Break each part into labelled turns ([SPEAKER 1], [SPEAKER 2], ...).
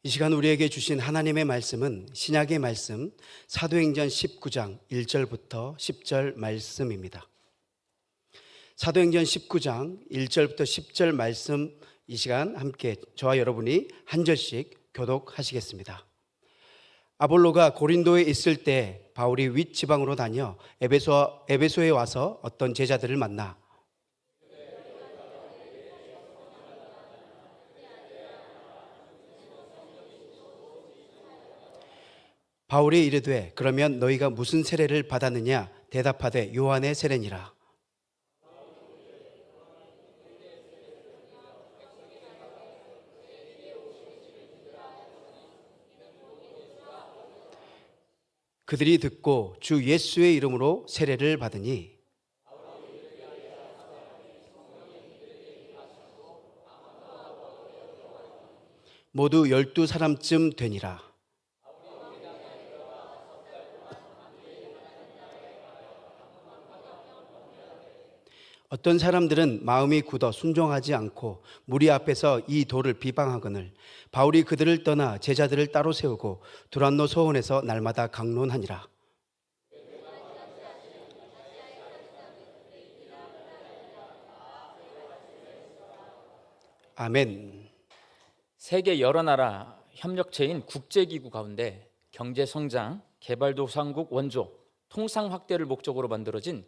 [SPEAKER 1] 이 시간 우리에게 주신 하나님의 말씀은 신약의 말씀 사도행전 19장 1절부터 10절 말씀입니다. 사도행전 19장 1절부터 10절 말씀 이 시간 함께 저와 여러분이 한 절씩 교독하시겠습니다. 아볼로가 고린도에 있을 때 바울이 윗지방으로 다녀 에베소에 와서 어떤 제자들을 만나 바울이 이르되 그러면 너희가 무슨 세례를 받았느냐 대답하되 요한의 세례니라. 그들이 듣고 주 예수의 이름으로 세례를 받으니 모두 12사람쯤 되니라. 어떤 사람들은 마음이 굳어 순종하지 않고 무리 앞에서 이 도를 비방하거늘 바울이 그들을 떠나 제자들을 따로 세우고 두란노 소원에서 날마다 강론하니라. 아멘.
[SPEAKER 2] 세계 여러 나라 협력체인 국제기구 가운데 경제성장, 개발도상국 원조, 통상 확대를 목적으로 만들어진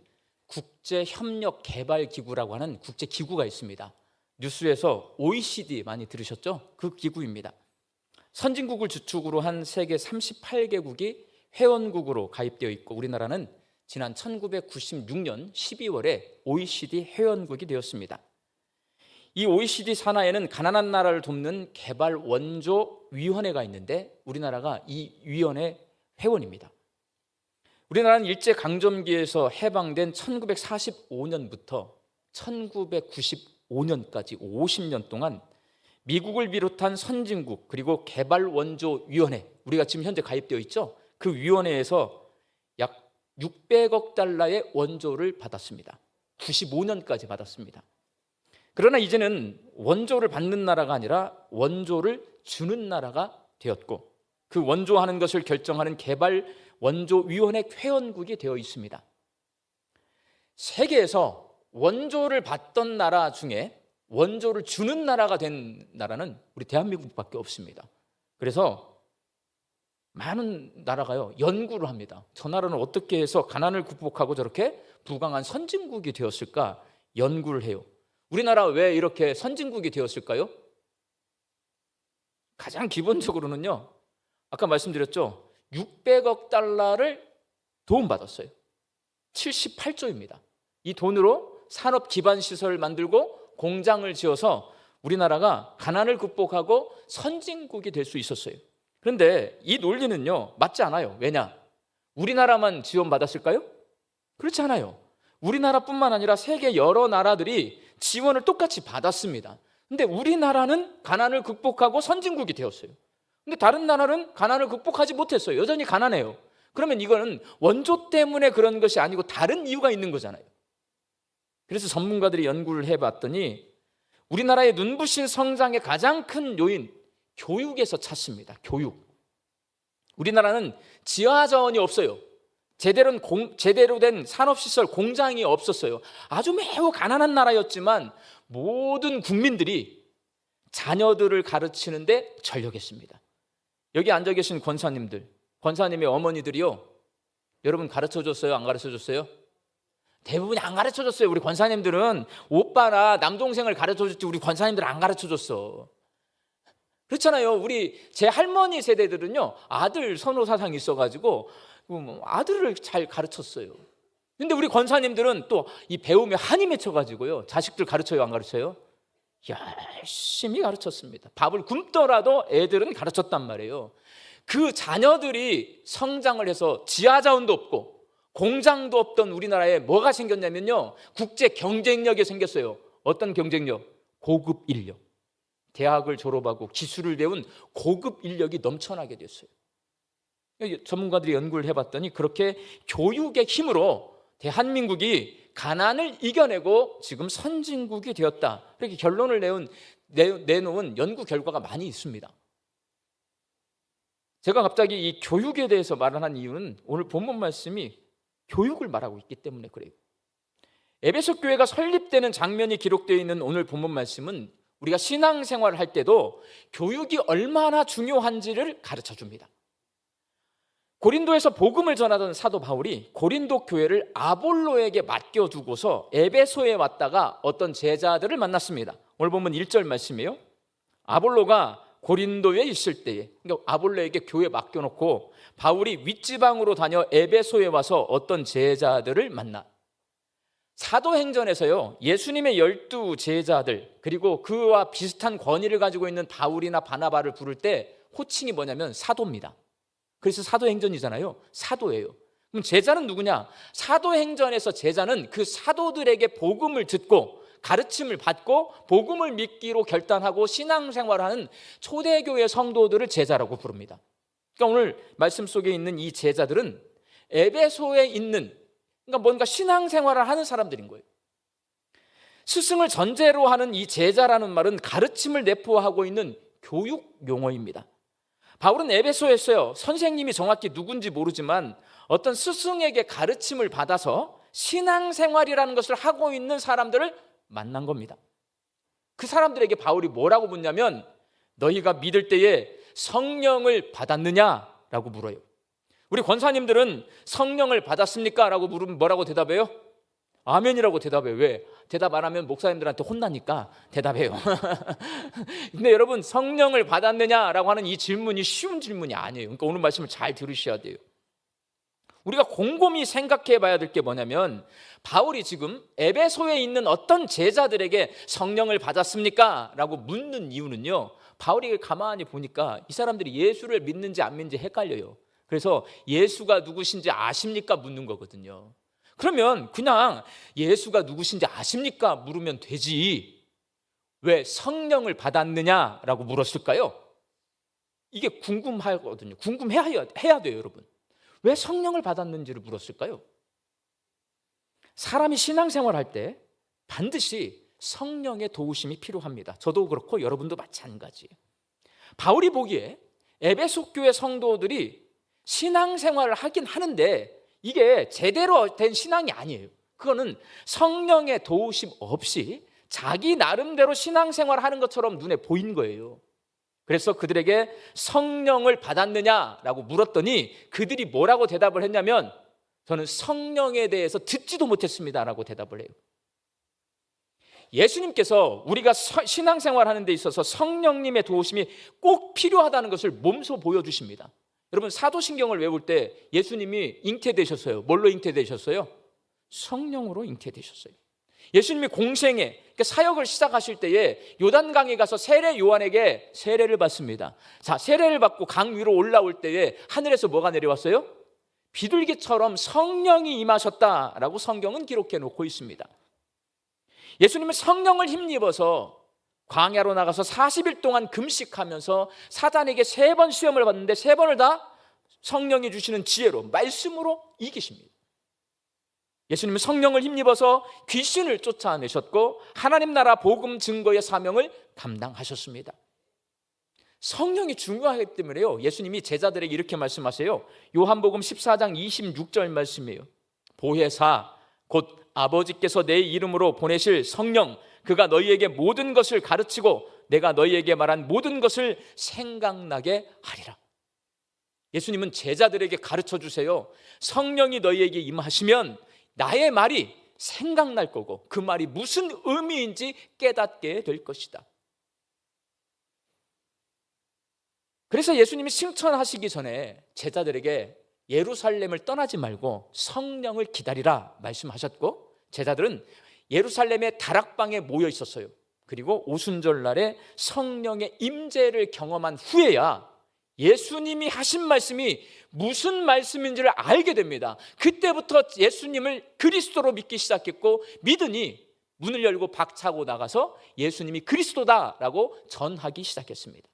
[SPEAKER 2] 국제협력개발기구라고 하는 국제기구가 있습니다. 뉴스에서 OECD 많이 들으셨죠? 그 기구입니다. 선진국을 주축으로 한 세계 38개국이 회원국으로 가입되어 있고 우리나라는 지난 1996년 12월에 OECD 회원국이 되었습니다. 이 OECD 산하에는 가난한 나라를 돕는 개발원조위원회가 있는데 우리나라가 이 위원회 회원입니다. 우리나라는 일제강점기에서 해방된 1945년부터 1995년까지 50년 동안 미국을 비롯한 선진국 그리고 개발원조위원회, 우리가 지금 현재 가입되어 있죠? 그 위원회에서 약 600억 달러의 원조를 받았습니다. 95년까지 받았습니다. 그러나 이제는 원조를 받는 나라가 아니라 원조를 주는 나라가 되었고 그 원조하는 것을 결정하는 개발원조위원회 회원국이 되어 있습니다. 세계에서 원조를 받던 나라 중에 원조를 주는 나라가 된 나라는 우리 대한민국밖에 없습니다. 그래서 많은 나라가요 연구를 합니다. 저 나라는 어떻게 해서 가난을 극복하고 저렇게 부강한 선진국이 되었을까 연구를 해요. 우리나라 왜 이렇게 선진국이 되었을까요? 가장 기본적으로는요, 아까 말씀드렸죠, 600억 달러를 도움받았어요. 78조입니다. 이 돈으로 산업 기반 시설을 만들고 공장을 지어서 우리나라가 가난을 극복하고 선진국이 될 수 있었어요. 그런데 이 논리는요 맞지 않아요. 왜냐? 우리나라만 지원받았을까요? 그렇지 않아요. 우리나라뿐만 아니라 세계 여러 나라들이 지원을 똑같이 받았습니다. 근데 우리나라는 가난을 극복하고 선진국이 되었어요. 근데 다른 나라는 가난을 극복하지 못했어요. 여전히 가난해요. 그러면 이거는 원조 때문에 그런 것이 아니고 다른 이유가 있는 거잖아요. 그래서 전문가들이 연구를 해봤더니 우리나라의 눈부신 성장의 가장 큰 요인, 교육에서 찾습니다. 교육. 우리나라는 지하자원이 없어요. 제대로 된 산업시설, 공장이 없었어요. 아주 매우 가난한 나라였지만 모든 국민들이 자녀들을 가르치는데 전력했습니다. 여기 앉아 계신 권사님들, 권사님의 어머니들이요, 여러분 가르쳐줬어요? 안 가르쳐줬어요? 대부분이 안 가르쳐줬어요. 우리 권사님들은 오빠나 남동생을 가르쳐줬지 우리 권사님들은 안 가르쳐줬어. 그렇잖아요. 우리 제 할머니 세대들은요 아들 선호 사상이 있어가지고 아들을 잘 가르쳤어요. 근데 우리 권사님들은 또 이 배움에 한이 맺혀가지고요 자식들 가르쳐요? 안 가르쳐요? 열심히 가르쳤습니다. 밥을 굶더라도 애들은 가르쳤단 말이에요. 그 자녀들이 성장을 해서 지하자원도 없고 공장도 없던 우리나라에 뭐가 생겼냐면요 국제 경쟁력이 생겼어요. 어떤 경쟁력? 고급 인력. 대학을 졸업하고 기술을 배운 고급 인력이 넘쳐나게 됐어요. 전문가들이 연구를 해봤더니 그렇게 교육의 힘으로 대한민국이 가난을 이겨내고 지금 선진국이 되었다, 이렇게 결론을 내놓은 연구 결과가 많이 있습니다. 제가 갑자기 이 교육에 대해서 말을 한 이유는 오늘 본문 말씀이 교육을 말하고 있기 때문에 그래요. 에베소 교회가 설립되는 장면이 기록되어 있는 오늘 본문 말씀은 우리가 신앙생활을 할 때도 교육이 얼마나 중요한지를 가르쳐 줍니다. 고린도에서 복음을 전하던 사도 바울이 고린도 교회를 아볼로에게 맡겨두고서 에베소에 왔다가 어떤 제자들을 만났습니다. 오늘 본문 1절 말씀이에요. 아볼로가 고린도에 있을 때에, 그러니까 아볼로에게 교회 맡겨놓고 바울이 윗지방으로 다녀 에베소에 와서 어떤 제자들을 만나. 사도행전에서요, 예수님의 12 제자들 그리고 그와 비슷한 권위를 가지고 있는 바울이나 바나바를 부를 때 호칭이 뭐냐면 사도입니다. 그래서 사도행전이잖아요. 사도예요. 그럼 제자는 누구냐? 사도행전에서 제자는 그 사도들에게 복음을 듣고 가르침을 받고 복음을 믿기로 결단하고 신앙생활하는 초대교회 성도들을 제자라고 부릅니다. 그러니까 오늘 말씀 속에 있는 이 제자들은 에베소에 있는, 그러니까 뭔가 신앙생활을 하는 사람들인 거예요. 스승을 전제로 하는 이 제자라는 말은 가르침을 내포하고 있는 교육 용어입니다. 바울은 에베소에서요, 선생님이 정확히 누군지 모르지만 어떤 스승에게 가르침을 받아서 신앙생활이라는 것을 하고 있는 사람들을 만난 겁니다. 그 사람들에게 바울이 뭐라고 묻냐면 너희가 믿을 때에 성령을 받았느냐라고 물어요. 우리 권사님들은 성령을 받았습니까? 라고 물으면 뭐라고 대답해요? 아멘이라고 대답해요. 왜? 대답 안 하면 목사님들한테 혼나니까 대답해요. 근데 여러분, 성령을 받았느냐라고 하는 이 질문이 쉬운 질문이 아니에요. 그러니까 오늘 말씀을 잘 들으셔야 돼요. 우리가 곰곰이 생각해 봐야 될 게 뭐냐면 바울이 지금 에베소에 있는 어떤 제자들에게 성령을 받았습니까? 라고 묻는 이유는요, 바울이 가만히 보니까 이 사람들이 예수를 믿는지 안 믿는지 헷갈려요. 그래서 예수가 누구신지 아십니까? 묻는 거거든요. 그러면 그냥 예수가 누구신지 아십니까? 물으면 되지. 왜 성령을 받았느냐라고 물었을까요? 이게 궁금하거든요. 궁금해야 돼요, 여러분. 왜 성령을 받았는지를 물었을까요? 사람이 신앙생활할 때 반드시 성령의 도우심이 필요합니다. 저도 그렇고 여러분도 마찬가지예요. 바울이 보기에 에베소 교회 성도들이 신앙생활을 하긴 하는데 이게 제대로 된 신앙이 아니에요. 그거는 성령의 도우심 없이 자기 나름대로 신앙생활을 하는 것처럼 눈에 보인 거예요. 그래서 그들에게 성령을 받았느냐라고 물었더니 그들이 뭐라고 대답을 했냐면 저는 성령에 대해서 듣지도 못했습니다라고 대답을 해요. 예수님께서 우리가 신앙생활 하는 데 있어서 성령님의 도우심이 꼭 필요하다는 것을 몸소 보여주십니다. 여러분, 사도신경을 외울 때 예수님이 잉태되셨어요. 뭘로 잉태되셨어요? 성령으로 잉태되셨어요. 예수님이 공생애, 그러니까 사역을 시작하실 때에 요단강에 가서 세례 요한에게 세례를 받습니다. 자, 세례를 받고 강 위로 올라올 때에 하늘에서 뭐가 내려왔어요? 비둘기처럼 성령이 임하셨다라고 성경은 기록해 놓고 있습니다. 예수님은 성령을 힘입어서 광야로 나가서 40일 동안 금식하면서 사단에게 3번 시험을 받는데 3번을 다 성령이 주시는 지혜로, 말씀으로 이기십니다. 예수님은 성령을 힘입어서 귀신을 쫓아내셨고 하나님 나라 복음 증거의 사명을 감당하셨습니다. 성령이 중요하기 때문에요, 예수님이 제자들에게 이렇게 말씀하세요. 요한복음 14장 26절 말씀이에요. 보혜사 곧 아버지께서 내 이름으로 보내실 성령, 그가 너희에게 모든 것을 가르치고 내가 너희에게 말한 모든 것을 생각나게 하리라. 예수님은 제자들에게 가르쳐 주세요. 성령이 너희에게 임하시면 나의 말이 생각날 거고 그 말이 무슨 의미인지 깨닫게 될 것이다. 그래서 예수님이 승천하시기 전에 제자들에게 예루살렘을 떠나지 말고 성령을 기다리라 말씀하셨고, 제자들은 예루살렘의 다락방에 모여 있었어요. 그리고 오순절날에 성령의 임재를 경험한 후에야 예수님이 하신 말씀이 무슨 말씀인지를 알게 됩니다. 그때부터 예수님을 그리스도로 믿기 시작했고, 믿으니 문을 열고 박차고 나가서 예수님이 그리스도다라고 전하기 시작했습니다.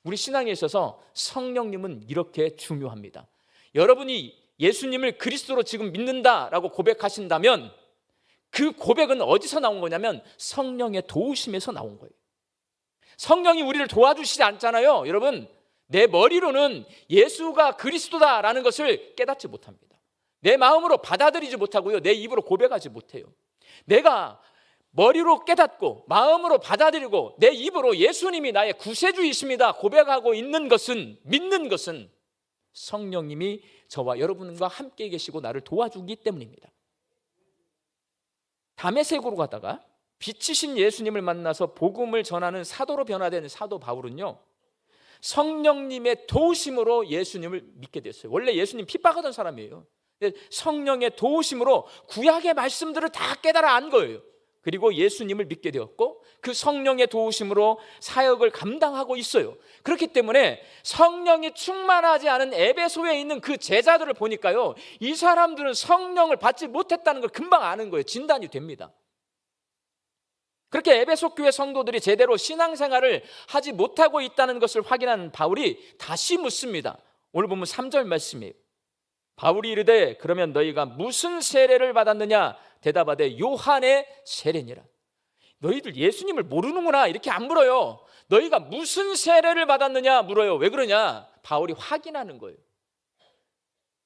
[SPEAKER 2] 우리 신앙에 있어서 성령님은 이렇게 중요합니다. 여러분이 예수님을 그리스도로 지금 믿는다라고 고백하신다면 그 고백은 어디서 나온 거냐면 성령의 도우심에서 나온 거예요. 성령이 우리를 도와주시지 않잖아요. 여러분, 내 머리로는 예수가 그리스도다라는 것을 깨닫지 못합니다. 내 마음으로 받아들이지 못하고요, 내 입으로 고백하지 못해요. 내가 머리로 깨닫고 마음으로 받아들이고 내 입으로 예수님이 나의 구세주이십니다 고백하고 있는 것은, 믿는 것은 성령님이 저와 여러분과 함께 계시고 나를 도와주기 때문입니다. 다메섹으로 가다가 빛이신 예수님을 만나서 복음을 전하는 사도로 변화된 사도 바울은요, 성령님의 도우심으로 예수님을 믿게 됐어요. 원래 예수님 핍박하던 사람이에요. 성령의 도우심으로 구약의 말씀들을 다 깨달아 안 거예요. 그리고 예수님을 믿게 되었고 그 성령의 도우심으로 사역을 감당하고 있어요. 그렇기 때문에 성령이 충만하지 않은 에베소에 있는 그 제자들을 보니까요, 이 사람들은 성령을 받지 못했다는 걸 금방 아는 거예요. 진단이 됩니다. 그렇게 에베소 교회 성도들이 제대로 신앙생활을 하지 못하고 있다는 것을 확인한 바울이 다시 묻습니다. 오늘 보면 3절 말씀이에요. 바울이 이르되 그러면 너희가 무슨 세례를 받았느냐? 대답하되 요한의 세례니라. 너희들 예수님을 모르는구나 이렇게 안 물어요. 너희가 무슨 세례를 받았느냐 물어요. 왜 그러냐? 바울이 확인하는 거예요.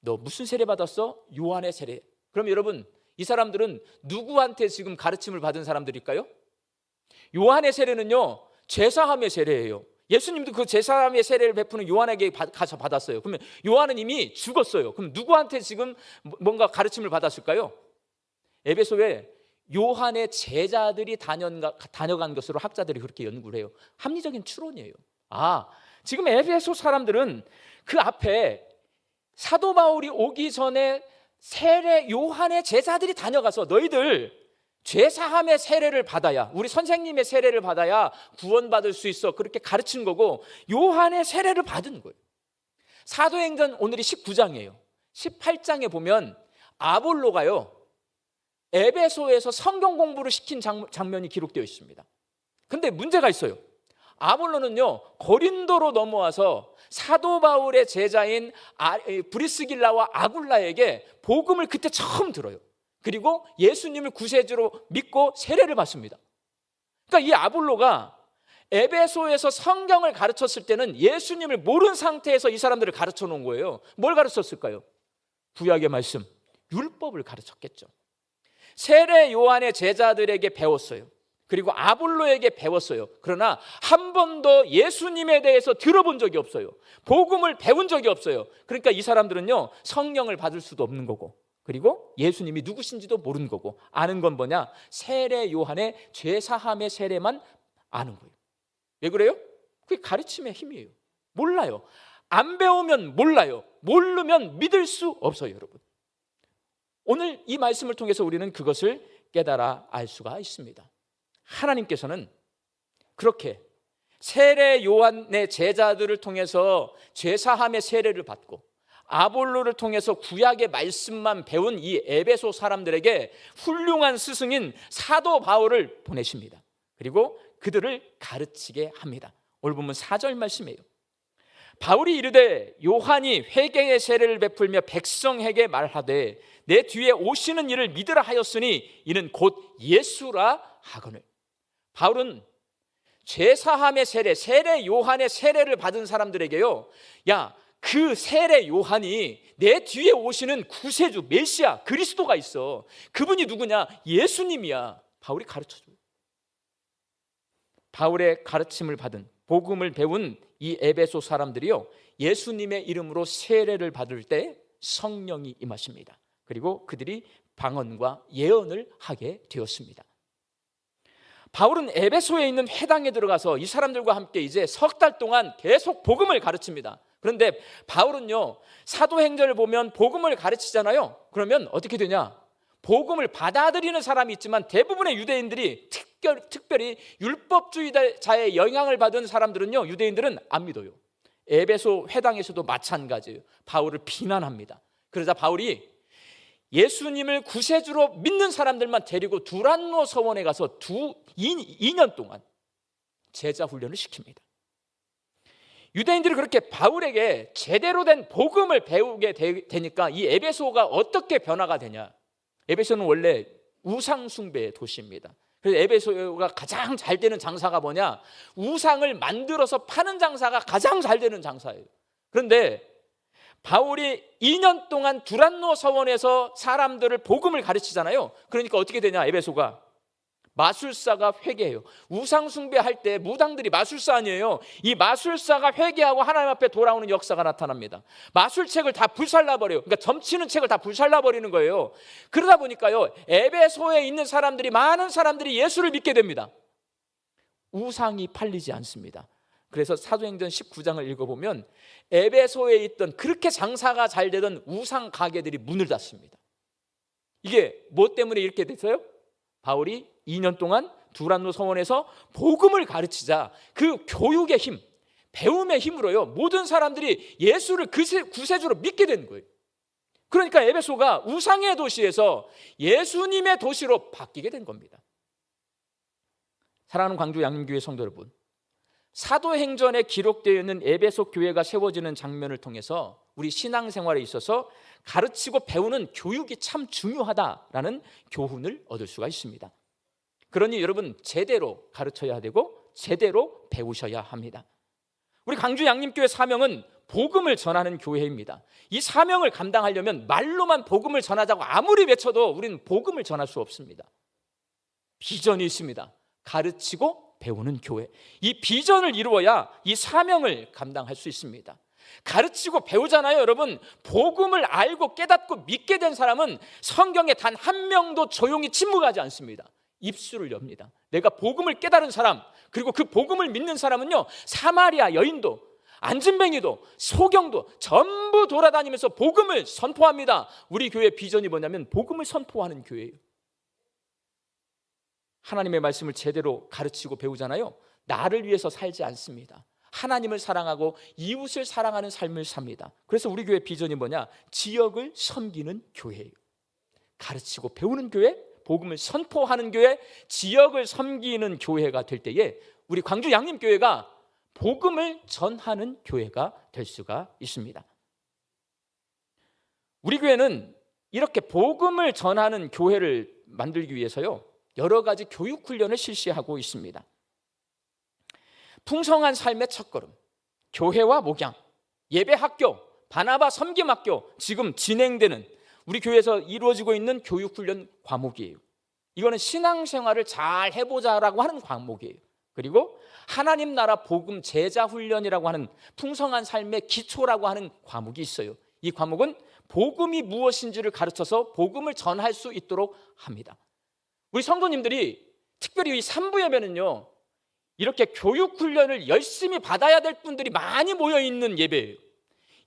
[SPEAKER 2] 너 무슨 세례 받았어? 요한의 세례. 그럼 여러분, 이 사람들은 누구한테 지금 가르침을 받은 사람들일까요? 요한의 세례는요, 제사함의 세례예요. 예수님도 그 제사함의 세례를 베푸는 요한에게 가서 받았어요. 그러면 요한은 이미 죽었어요. 그럼 누구한테 지금 뭔가 가르침을 받았을까요? 에베소에 요한의 제자들이 다녀간 것으로 학자들이 그렇게 연구를 해요. 합리적인 추론이에요. 지금 에베소 사람들은 그 앞에 사도 바울이 오기 전에 요한의 제자들이 다녀가서 너희들 죄사함의 세례를 받아야, 우리 선생님의 세례를 받아야 구원받을 수 있어, 그렇게 가르친 거고 요한의 세례를 받은 거예요. 사도행전 오늘이 19장이에요 18장에 보면 아볼로가요, 에베소에서 성경 공부를 시킨 장면이 기록되어 있습니다. 근데 문제가 있어요. 아볼로는요, 고린도로 넘어와서 사도 바울의 제자인 브리스길라와 아굴라에게 복음을 그때 처음 들어요. 그리고 예수님을 구세주로 믿고 세례를 받습니다. 그러니까 이 아볼로가 에베소에서 성경을 가르쳤을 때는 예수님을 모르는 상태에서 이 사람들을 가르쳐 놓은 거예요. 뭘 가르쳤을까요? 구약의 말씀, 율법을 가르쳤겠죠. 세례 요한의 제자들에게 배웠어요. 그리고 아볼로에게 배웠어요. 그러나 한 번도 예수님에 대해서 들어본 적이 없어요. 복음을 배운 적이 없어요. 그러니까 이 사람들은요, 성령을 받을 수도 없는 거고, 그리고 예수님이 누구신지도 모르는 거고, 아는 건 뭐냐? 세례 요한의 죄사함의 세례만 아는 거예요. 왜 그래요? 그게 가르침의 힘이에요. 몰라요. 안 배우면 몰라요. 모르면 믿을 수 없어요, 여러분. 오늘 이 말씀을 통해서 우리는 그것을 깨달아 알 수가 있습니다. 하나님께서는 그렇게 세례 요한의 제자들을 통해서 죄사함의 세례를 받고 아볼로를 통해서 구약의 말씀만 배운 이 에베소 사람들에게 훌륭한 스승인 사도 바울을 보내십니다. 그리고 그들을 가르치게 합니다. 오늘 보면 4절 말씀이에요. 바울이 이르되 요한이 회개의 세례를 베풀며 백성에게 말하되 내 뒤에 오시는 이를 믿으라 하였으니 이는 곧 예수라 하거늘. 바울은 죄사함의 세례 요한의 세례를 받은 사람들에게요, 그 세례 요한이 내 뒤에 오시는 구세주 메시아 그리스도가 있어. 그분이 누구냐? 예수님이야. 바울이 가르쳐줘요. 바울의 가르침을 받은, 복음을 배운 이 에베소 사람들이요, 예수님의 이름으로 세례를 받을 때 성령이 임하십니다. 그리고 그들이 방언과 예언을 하게 되었습니다. 바울은 에베소에 있는 회당에 들어가서 이 사람들과 함께 이제 석 달 동안 계속 복음을 가르칩니다. 그런데 바울은요, 사도행전을 보면 복음을 가르치잖아요. 그러면 어떻게 되냐? 복음을 받아들이는 사람이 있지만 대부분의 유대인들이 특별히 율법주의자의 영향을 받은 사람들은요, 유대인들은 안 믿어요. 에베소 회당에서도 마찬가지예요. 바울을 비난합니다. 그러자 바울이 예수님을 구세주로 믿는 사람들만 데리고 두란노 서원에 가서 2년 동안 제자 훈련을 시킵니다. 유대인들이 그렇게 바울에게 제대로 된 복음을 배우게 되니까 이 에베소가 어떻게 변화가 되냐? 에베소는 원래 우상 숭배의 도시입니다. 그래서 에베소가 가장 잘 되는 장사가 뭐냐? 우상을 만들어서 파는 장사가 가장 잘 되는 장사예요. 그런데 바울이 2년 동안 두란노 서원에서 사람들을 복음을 가르치잖아요. 그러니까 어떻게 되냐? 에베소가 마술사가 회개해요. 우상 숭배할 때 무당들이 마술사 아니에요. 이 마술사가 회개하고 하나님 앞에 돌아오는 역사가 나타납니다. 마술책을 다 불살라버려요. 그러니까 점치는 책을 다 불살라버리는 거예요. 그러다 보니까요, 에베소에 있는 사람들이, 많은 사람들이 예수를 믿게 됩니다. 우상이 팔리지 않습니다. 그래서 사도행전 19장을 읽어보면 에베소에 있던 그렇게 장사가 잘 되던 우상 가게들이 문을 닫습니다. 이게 뭐 때문에 이렇게 됐어요? 바울이 2년 동안 두란노 서원에서 복음을 가르치자 그 교육의 힘, 배움의 힘으로요, 모든 사람들이 예수를 구세주로 믿게 된 거예요. 그러니까 에베소가 우상의 도시에서 예수님의 도시로 바뀌게 된 겁니다. 사랑하는 광주 양림교회 성도 여러분, 사도행전에 기록되어 있는 에베소 교회가 세워지는 장면을 통해서 우리 신앙생활에 있어서 가르치고 배우는 교육이 참 중요하다라는 교훈을 얻을 수가 있습니다. 그러니 여러분, 제대로 가르쳐야 되고 제대로 배우셔야 합니다. 우리 광주 양림교회 사명은 복음을 전하는 교회입니다. 이 사명을 감당하려면 말로만 복음을 전하자고 아무리 외쳐도 우리는 복음을 전할 수 없습니다. 비전이 있습니다. 가르치고 배우는 교회. 이 비전을 이루어야 이 사명을 감당할 수 있습니다. 가르치고 배우잖아요, 여러분. 복음을 알고 깨닫고 믿게 된 사람은 성경에 단 한 명도 조용히 침묵하지 않습니다. 입술을 엽니다. 내가 복음을 깨달은 사람, 그리고 그 복음을 믿는 사람은요, 사마리아 여인도, 안진뱅이도, 소경도 전부 돌아다니면서 복음을 선포합니다. 우리 교회 비전이 뭐냐면 복음을 선포하는 교회예요. 하나님의 말씀을 제대로 가르치고 배우잖아요. 나를 위해서 살지 않습니다. 하나님을 사랑하고 이웃을 사랑하는 삶을 삽니다. 그래서 우리 교회 비전이 뭐냐? 지역을 섬기는 교회예요. 가르치고 배우는 교회, 복음을 선포하는 교회, 지역을 섬기는 교회가 될 때에 우리 광주 양림교회가 복음을 전하는 교회가 될 수가 있습니다. 우리 교회는 이렇게 복음을 전하는 교회를 만들기 위해서요, 여러 가지 교육 훈련을 실시하고 있습니다. 풍성한 삶의 첫걸음, 교회와 목양, 예배학교, 바나바 섬김학교, 지금 진행되는 우리 교회에서 이루어지고 있는 교육훈련 과목이에요. 이거는 신앙생활을 잘 해보자라고 하는 과목이에요. 그리고 하나님 나라 복음 제자훈련이라고 하는 풍성한 삶의 기초라고 하는 과목이 있어요. 이 과목은 복음이 무엇인지를 가르쳐서 복음을 전할 수 있도록 합니다. 우리 성도님들이 특별히 이 3부 예배는요, 이렇게 교육훈련을 열심히 받아야 될 분들이 많이 모여있는 예배예요.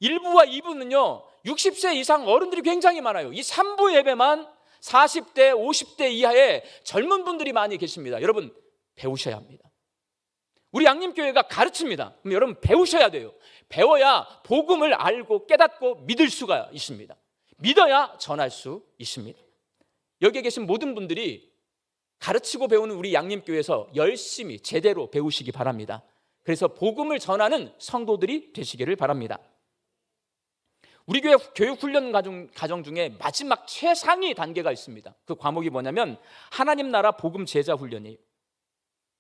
[SPEAKER 2] 1부와 2부는요 60세 이상 어른들이 굉장히 많아요. 이 3부 예배만 40대 50대 이하의 젊은 분들이 많이 계십니다. 여러분, 배우셔야 합니다. 우리 양림교회가 가르칩니다. 그럼 여러분 배우셔야 돼요. 배워야 복음을 알고 깨닫고 믿을 수가 있습니다. 믿어야 전할 수 있습니다. 여기에 계신 모든 분들이 가르치고 배우는 우리 양림교회에서 열심히 제대로 배우시기 바랍니다. 그래서 복음을 전하는 성도들이 되시기를 바랍니다. 우리 교회 교육훈련 과정 중에 마지막 최상위 단계가 있습니다. 그 과목이 뭐냐면 하나님 나라 복음 제자 훈련이에요.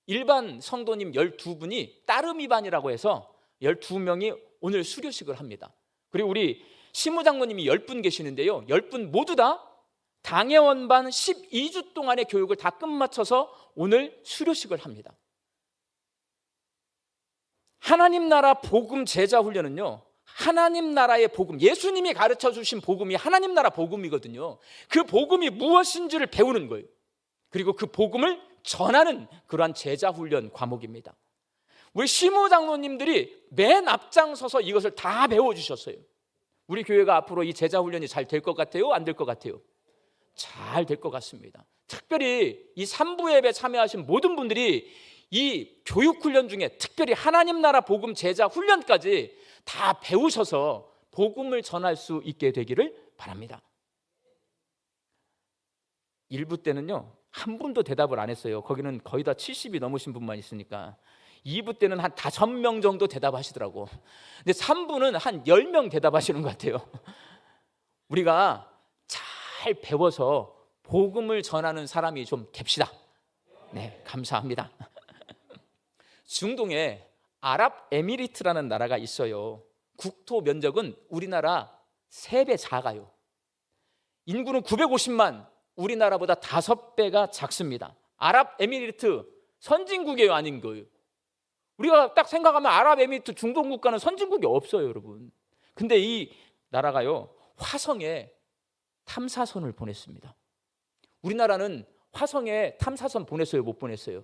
[SPEAKER 2] 일반 성도님 12분이 따르미반이라고 해서 12명이 오늘 수료식을 합니다. 그리고 우리 시무장로님이 10분 계시는데요, 10분 모두 다 당회원반 12주 동안의 교육을 다 끝마쳐서 오늘 수료식을 합니다. 하나님 나라 복음 제자 훈련은요, 하나님 나라의 복음, 예수님이 가르쳐 주신 복음이 하나님 나라 복음이거든요. 그 복음이 무엇인지를 배우는 거예요. 그리고 그 복음을 전하는 그러한 제자 훈련 과목입니다. 우리 시무 장로님들이 맨 앞장서서 이것을 다 배워주셨어요. 우리 교회가 앞으로 이 제자 훈련이 잘 될 것 같아요? 안 될 것 같아요? 잘 될 것 같습니다. 특별히 이 3부 예배 참여하신 모든 분들이 이 교육 훈련 중에 특별히 하나님 나라 복음 제자 훈련까지 다 배우셔서 복음을 전할 수 있게 되기를 바랍니다. 1부 때는요 한 분도 대답을 안 했어요. 거기는 거의 다 70이 넘으신 분만 있으니까. 2부 때는 한 5명 정도 대답하시더라고. 근데 3부는 한 10명 대답하시는 것 같아요. 우리가 잘 배워서 복음을 전하는 사람이 좀 됩시다. 네, 감사합니다. 중동에 아랍에미리트라는 나라가 있어요. 국토 면적은 우리나라 3배 작아요. 인구는 950만, 우리나라보다 5배가 작습니다. 아랍에미리트 선진국이에요, 아닌 거예요? 우리가 딱 생각하면 아랍에미리트 중동 국가는 선진국이 없어요, 여러분. 근데 이 나라가요, 화성에 탐사선을 보냈습니다. 우리나라는 화성에 탐사선 보냈어요, 못 보냈어요?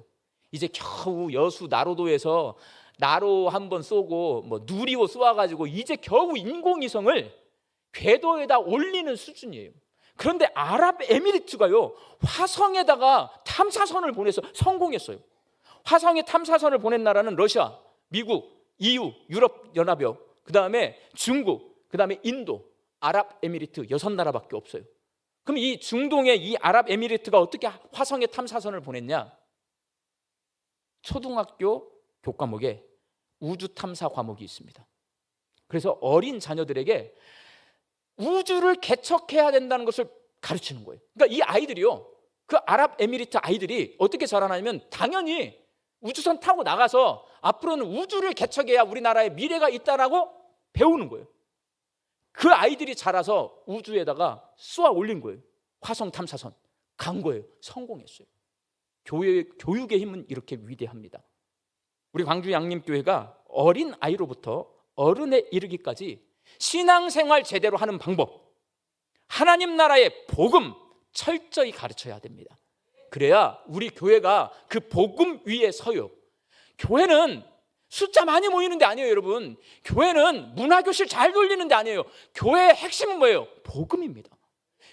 [SPEAKER 2] 이제 겨우 여수 나로도에서 나로 한번 쏘고 누리호 쏘아가지고 이제 겨우 인공위성을 궤도에다 올리는 수준이에요. 그런데 아랍에미리트가요, 화성에다가 탐사선을 보내서 성공했어요. 화성에 탐사선을 보낸 나라는 러시아, 미국, EU, 유럽연합이요, 그 다음에 중국, 그 다음에 인도, 아랍에미리트 6나라밖에 없어요. 그럼 이 중동의 이 아랍에미리트가 어떻게 화성에 탐사선을 보냈냐? 초등학교 교과목에 우주탐사 과목이 있습니다. 그래서 어린 자녀들에게 우주를 개척해야 된다는 것을 가르치는 거예요. 그러니까 이 아이들이요, 그 아랍에미리트 아이들이 어떻게 자라나냐면 당연히 우주선 타고 나가서 앞으로는 우주를 개척해야 우리나라의 미래가 있다라고 배우는 거예요. 그 아이들이 자라서 우주에다가 쏘아 올린 거예요. 화성 탐사선 간 거예요. 성공했어요. 교육의 힘은 이렇게 위대합니다. 우리 광주 양림교회가 어린 아이로부터 어른에 이르기까지 신앙생활 제대로 하는 방법, 하나님 나라의 복음 철저히 가르쳐야 됩니다. 그래야 우리 교회가 그 복음 위에 서요. 교회는 숫자 많이 모이는 데 아니에요, 여러분. 교회는 문화교실 잘 돌리는 데 아니에요. 교회의 핵심은 뭐예요? 복음입니다.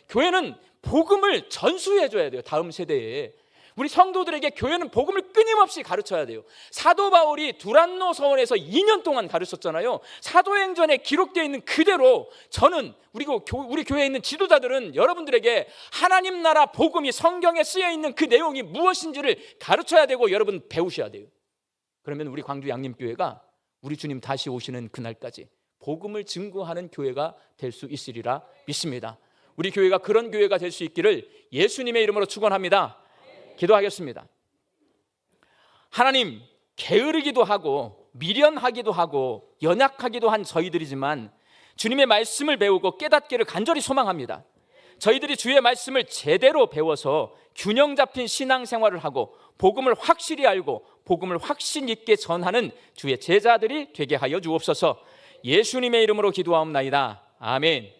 [SPEAKER 2] 교회는 복음을 전수해 줘야 돼요, 다음 세대에. 우리 성도들에게 교회는 복음을 끊임없이 가르쳐야 돼요. 사도 바울이 두란노 서원에서 2년 동안 가르쳤잖아요. 사도행전에 기록되어 있는 그대로 저는 우리 교회에 있는 지도자들은 여러분들에게 하나님 나라 복음이 성경에 쓰여 있는 그 내용이 무엇인지를 가르쳐야 되고 여러분 배우셔야 돼요. 그러면 우리 광주 양림교회가 우리 주님 다시 오시는 그날까지 복음을 증거하는 교회가 될 수 있으리라 믿습니다. 우리 교회가 그런 교회가 될 수 있기를 예수님의 이름으로 축원합니다. 기도하겠습니다. 하나님, 게으르기도 하고 미련하기도 하고 연약하기도 한 저희들이지만 주님의 말씀을 배우고 깨닫기를 간절히 소망합니다. 저희들이 주의 말씀을 제대로 배워서 균형 잡힌 신앙생활을 하고 복음을 확실히 알고 복음을 확신 있게 전하는 주의 제자들이 되게 하여 주옵소서. 예수님의 이름으로 기도하옵나이다. 아멘.